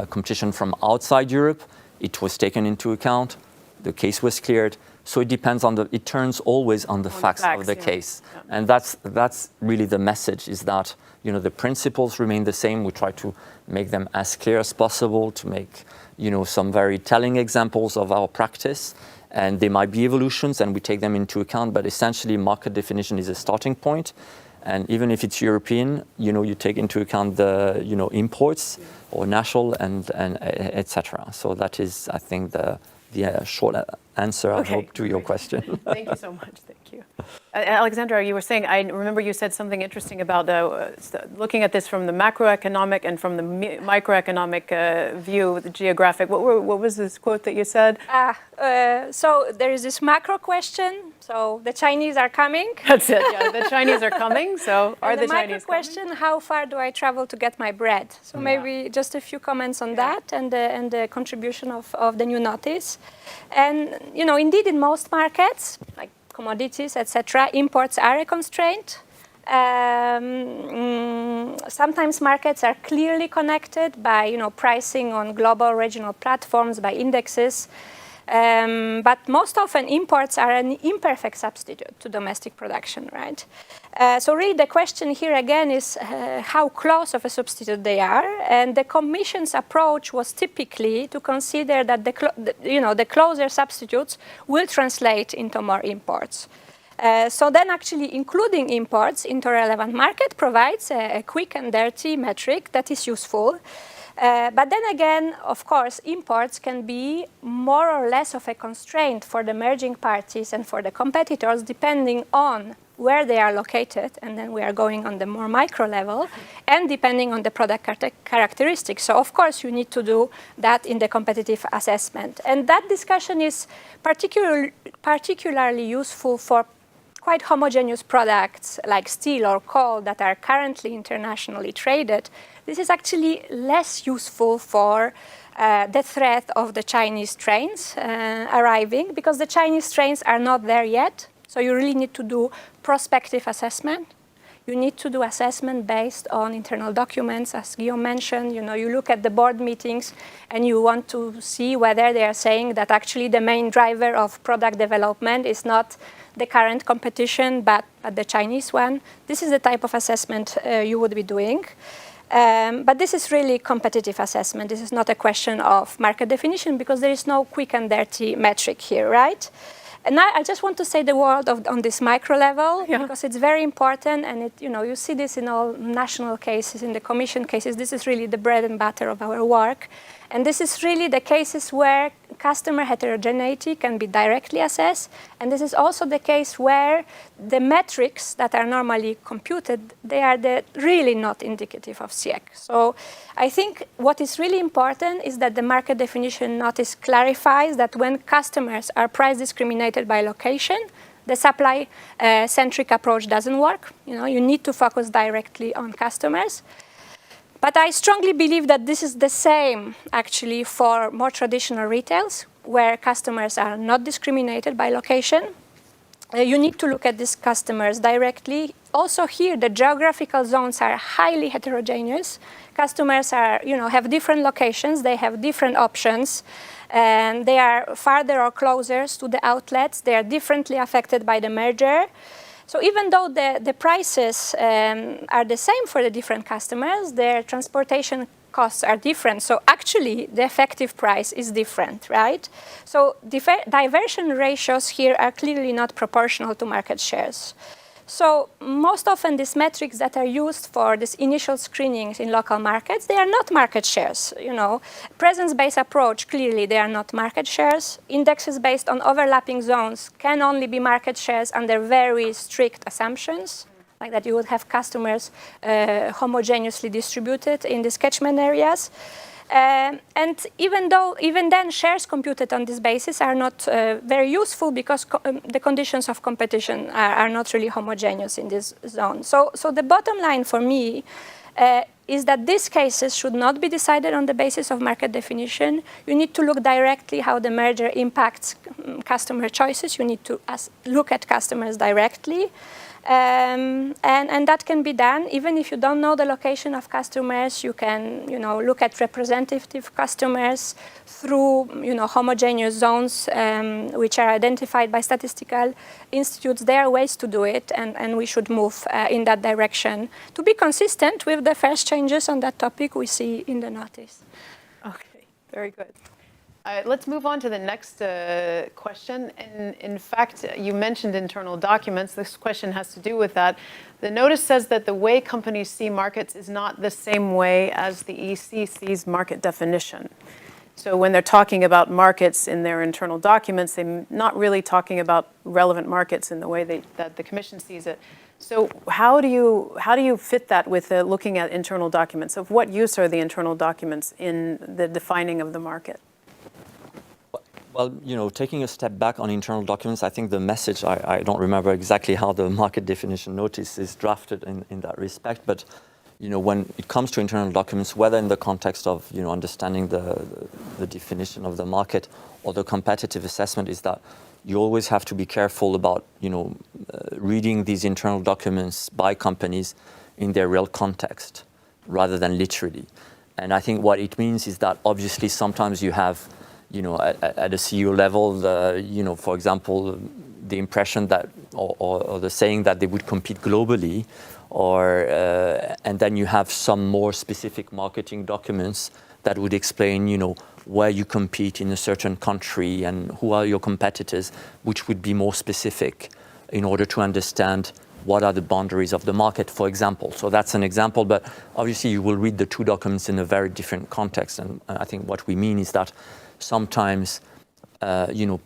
competition from outside Europe, it was taken into account, the case was cleared. So it depends it turns always on the facts of the case. Yeah. And that's really the message, is that, the principles remain the same. We try to make them as clear as possible, to make, some very telling examples of our practice. And there might be evolutions and we take them into account, but essentially market definition is a starting point. And even if it's European, you take into account the, imports or national and et cetera. So that is, I think, the short answer, I hope, to your question. Thank you so much. Thank you. Aleksandra, you were saying, I remember you said something interesting about looking at this from the macroeconomic and from the microeconomic view, the geographic. What was this quote that you said? So there is this macro question. So the Chinese are coming. That's it. Yeah, the Chinese are coming. So are the Chinese coming? The micro question: how far do I travel to get my bread? So maybe just a few comments on that and the contribution of the new notice. And indeed, in most markets, like commodities, etc., imports are a constraint. Sometimes markets are clearly connected by pricing on global regional platforms, by indexes. But most often imports are an imperfect substitute to domestic production, right? So really the question here again is how close of a substitute they are, and the Commission's approach was typically to consider that the closer substitutes will translate into more imports. So then actually including imports into a relevant market provides a quick and dirty metric that is useful. But then again, of course, imports can be more or less of a constraint for the merging parties and for the competitors, depending on where they are located, and then we are going on the more micro level, and depending on the product characteristics. So of course you need to do that in the competitive assessment. And that discussion is particularly useful for quite homogeneous products like steel or coal that are currently internationally traded. This is actually less useful for the threat of the Chinese trains arriving, because the Chinese trains are not there yet. So you really need to do prospective assessment. You need to do assessment based on internal documents, as Guillaume mentioned. You look at the board meetings and you want to see whether they are saying that actually the main driver of product development is not the current competition, but the Chinese one. This is the type of assessment you would be doing. But this is really competitive assessment. This is not a question of market definition, because there is no quick and dirty metric here, right? And now I just want to say the word on this micro level, because it's very important, and you see this in all national cases, in the Commission cases. This is really the bread and butter of our work. And this is really the cases where customer heterogeneity can be directly assessed. And this is also the case where the metrics that are normally computed, they are really not indicative of SIEC. So I think what is really important is that the market definition notice clarifies that when customers are price discriminated by location, the supply-centric approach doesn't work. You need to focus directly on customers. But I strongly believe that this is the same, actually, for more traditional retails, where customers are not discriminated by location. You need to look at these customers directly. Also here, the geographical zones are highly heterogeneous. Customers are, have different locations, they have different options, and they are farther or closer to the outlets. They are differently affected by the merger. So even though the prices are the same for the different customers, their transportation costs are different. So actually, the effective price is different, right? So diversion ratios here are clearly not proportional to market shares. So most often these metrics that are used for this initial screenings in local markets, they are not market shares. Presence-based approach, clearly they are not market shares. Indexes based on overlapping zones can only be market shares under very strict assumptions, like that you would have customers homogeneously distributed in these catchment areas. And even then, shares computed on this basis are not very useful because the conditions of competition are not really homogeneous in this zone. So the bottom line for me is that these cases should not be decided on the basis of market definition. You need to look directly how the merger impacts customer choices. You need to look at customers directly. And that can be done even if you don't know the location of customers. You can, look at representative customers through, homogeneous zones which are identified by statistical institutes. There are ways to do it, and we should move in that direction to be consistent with the first changes on that topic we see in the notice. Okay, very good. Let's move on to the next question. In fact, you mentioned internal documents. This question has to do with that. The notice says that the way companies see markets is not the same way as the EC sees market definition. So when they're talking about markets in their internal documents, they're not really talking about relevant markets in the way that the Commission sees it. So how do you fit that with looking at internal documents? Of what use are the internal documents in the defining of the market? Well, taking a step back on internal documents, I think the message, I don't remember exactly how the market definition notice is drafted in that respect, but when it comes to internal documents, whether in the context of understanding the definition of the market or the competitive assessment, is that you always have to be careful about reading these internal documents by companies in their real context rather than literally. And I think what it means is that obviously sometimes you have at a CEO level, for example, the impression that, or the saying that they would compete globally, and then you have some more specific marketing documents that would explain, where you compete in a certain country and who are your competitors, which would be more specific in order to understand what are the boundaries of the market, for example. So that's an example, but obviously you will read the two documents in a very different context. And I think what we mean is that sometimes,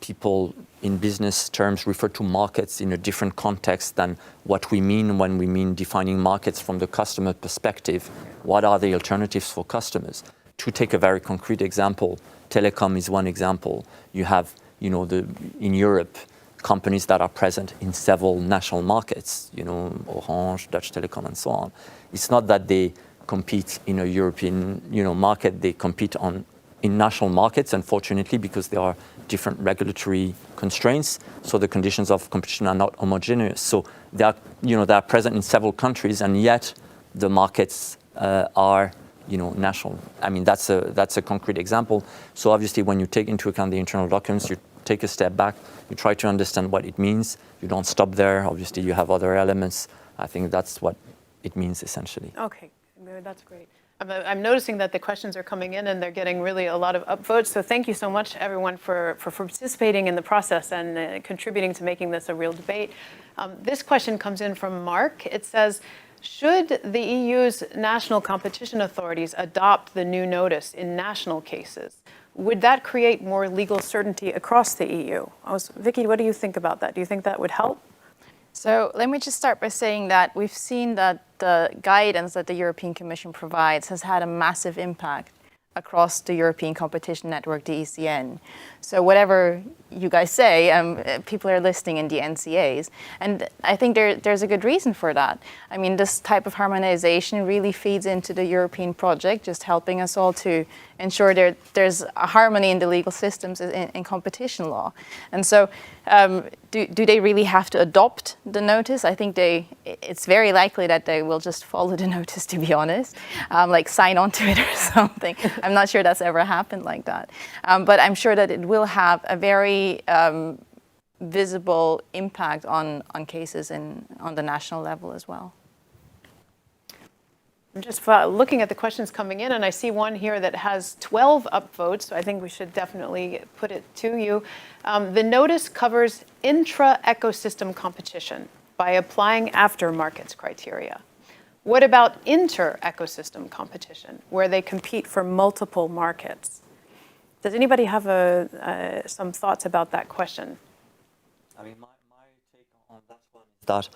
people in business terms refer to markets in a different context than what we mean when we mean defining markets from the customer perspective. What are the alternatives for customers? To take a very concrete example, telecom is one example. You have, in Europe, companies that are present in several national markets, Orange, Dutch Telecom, and so on. It's not that they compete in a European, market. They compete in national markets, unfortunately, because there are different regulatory constraints. So the conditions of competition are not homogeneous. So they are present in several countries, and yet the markets are, national. I mean, that's a concrete example. So obviously, when you take into account the internal documents, you take a step back, you try to understand what it means. You don't stop there. Obviously, you have other elements. I think that's what it means essentially. Okay, that's great. I'm noticing that the questions are coming in and they're getting really a lot of upvotes. So thank you so much, everyone, for participating in the process and contributing to making this a real debate. This question comes in from Mark. It says, should the EU's national competition authorities adopt the new notice in national cases? Would that create more legal certainty across the EU? Vicky, what do you think about that? Do you think that would help? So let me just start by saying that we've seen that the guidance that the European Commission provides has had a massive impact across the European competition network, the ECN. So whatever you guys say, people are listening in the NCAs. And I think there's a good reason for that. I mean, this type of harmonization really feeds into the European project, just helping us all to ensure there's a harmony in the legal systems in competition law. And so do they really have to adopt the notice? I think it's very likely that they will just follow the notice, to be honest, like sign on to it or something. I'm not sure that's ever happened like that. But I'm sure that it will have a very visible impact on cases on the national level as well. I'm just looking at the questions coming in, and I see one here that has 12 upvotes, so I think we should definitely put it to you. The notice covers intra-ecosystem competition. by applying after-markets criteria. What about inter-ecosystem competition, where they compete for multiple markets? Does anybody have some thoughts about that question? I mean, my take on that one is that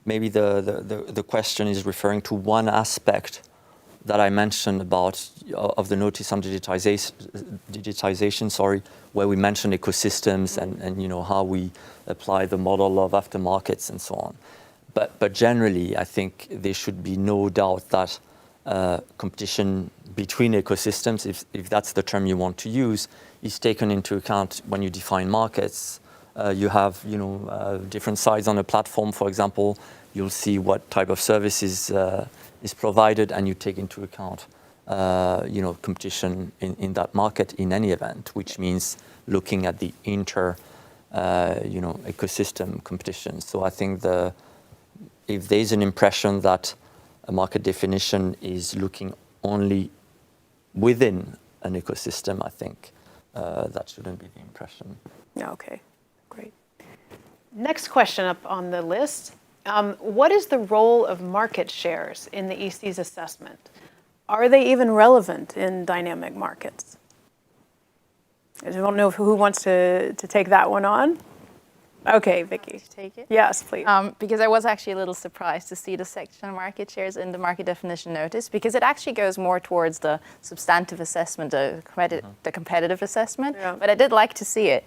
maybe the question is referring to one aspect that I mentioned of the notice on digitization, where we mentioned ecosystems and how we apply the model of aftermarkets and so on. But generally, I think there should be no doubt that competition between ecosystems, if that's the term you want to use, is taken into account when you define markets. You have different sides on a platform, for example. You'll see what type of services is provided, and you take into account competition in that market in any event, which means looking at the ecosystem competition. So I think if there's an impression that a market definition is looking only within an ecosystem, I think that shouldn't be the impression. Okay, great. Next question up on the list. What is the role of market shares in the EC's assessment? Are they even relevant in dynamic markets? I don't know who wants to take that one on. Okay, Vicky. Take it? Yes, please. Because I was actually a little surprised to see the section on market shares in the market definition notice, because it actually goes more towards the substantive assessment, the competitive assessment, but I did like to see it.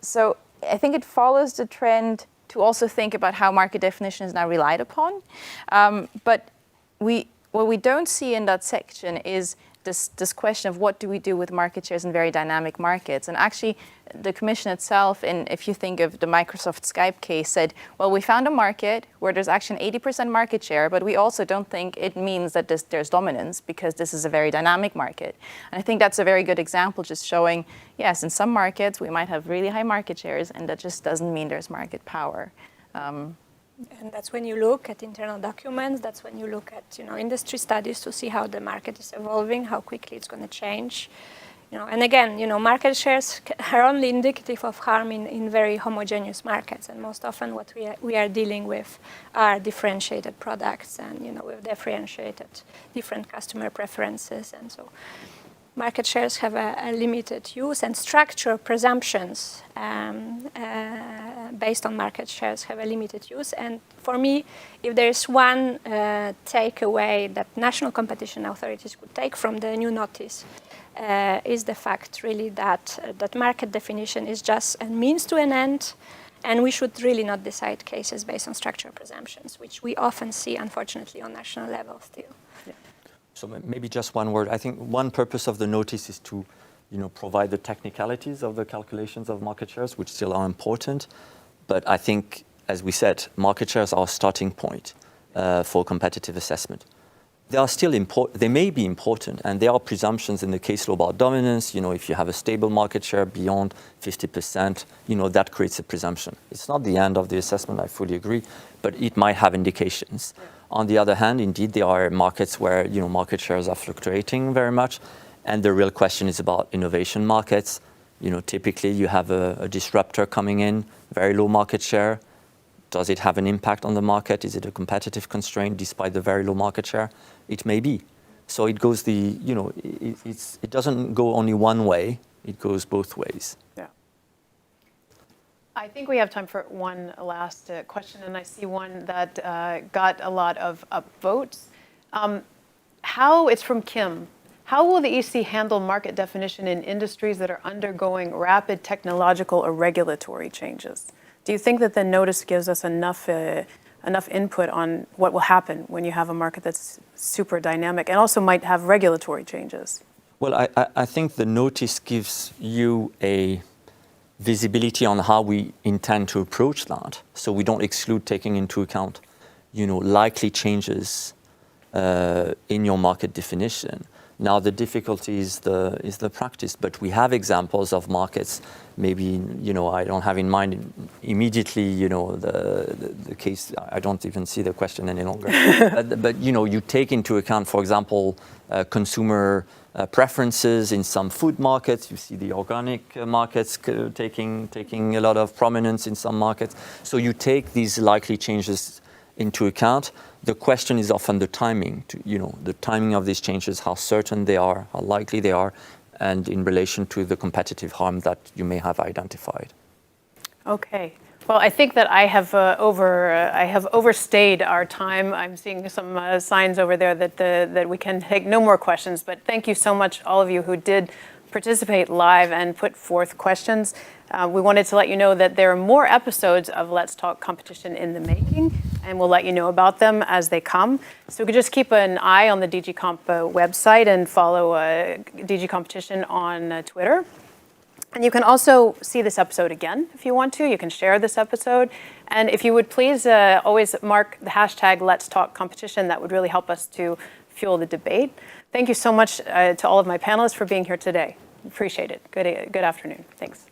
So I think it follows the trend to also think about how market definition is now relied upon. But what we don't see in that section is this question of what do we do with market shares in very dynamic markets. And actually, the Commission itself, if you think of the Microsoft Skype case, said, well, we found a market where there's actually an 80% market share, but we also don't think it means that there's dominance, because this is a very dynamic market. And I think that's a very good example, just showing, yes, in some markets, we might have really high market shares, and that just doesn't mean there's market power. And that's when you look at internal documents, that's when you look at industry studies to see how the market is evolving, how quickly it's going to change. And again, market shares are only indicative of harm in very homogeneous markets, and most often what we are dealing with are differentiated products and with differentiated different customer preferences, and so market shares have a limited use, and structural presumptions based on market shares have a limited use. And for me, if there is one takeaway that national competition authorities could take from the new notice, is the fact really that market definition is just a means to an end, and we should really not decide cases based on structural presumptions, which we often see, unfortunately, on national level still. Yeah. So maybe just one word. I think one purpose of the notice is to provide the technicalities of the calculations of market shares, which still are important. But I think, as we said, market shares are a starting point for competitive assessment. They are still important. They may be important, and there are presumptions in the case law about dominance. If you have a stable market share beyond 50%, that creates a presumption. It's not the end of the assessment, I fully agree, but it might have indications. Yeah. On the other hand, indeed, there are markets where market shares are fluctuating very much, and the real question is about innovation markets. Typically you have a disruptor coming in, very low market share. Does it have an impact on the market? Is it a competitive constraint despite the very low market share? It may be. So it goes it doesn't go only one way, it goes both ways. Yeah. I think we have time for one last question, and I see one that got a lot of upvotes. It's from Kim. How will the EC handle market definition in industries that are undergoing rapid technological or regulatory changes? Do you think that the notice gives us enough input on what will happen when you have a market that's super dynamic and also might have regulatory changes? Well, I think the notice gives you a visibility on how we intend to approach that. So we don't exclude taking into account, likely changes in your market definition. Now the difficulty is the practice, but we have examples of markets. Maybe I don't have in mind immediately the case. I don't even see the question any longer. but you take into account, for example, consumer preferences in some food markets. You see the organic markets taking a lot of prominence in some markets. So you take these likely changes into account. The question is often the timing, the timing of these changes, how certain they are, how likely they are, and in relation to the competitive harm that you may have identified. Okay. Well, I think that I have overstayed our time. I'm seeing some signs over there that we can take no more questions. But thank you so much, all of you who did participate live and put forth questions. We wanted to let you know that there are more episodes of Let's Talk Competition in the making, and we'll let you know about them as they come. So we could just keep an eye on the DG Comp website and follow DG Competition on Twitter. And you can also see this episode again if you want to. You can share this episode. And if you would please always mark the hashtag Let's Talk Competition, that would really help us to fuel the debate. Thank you so much to all of my panelists for being here today. Appreciate it. Good afternoon. Thanks.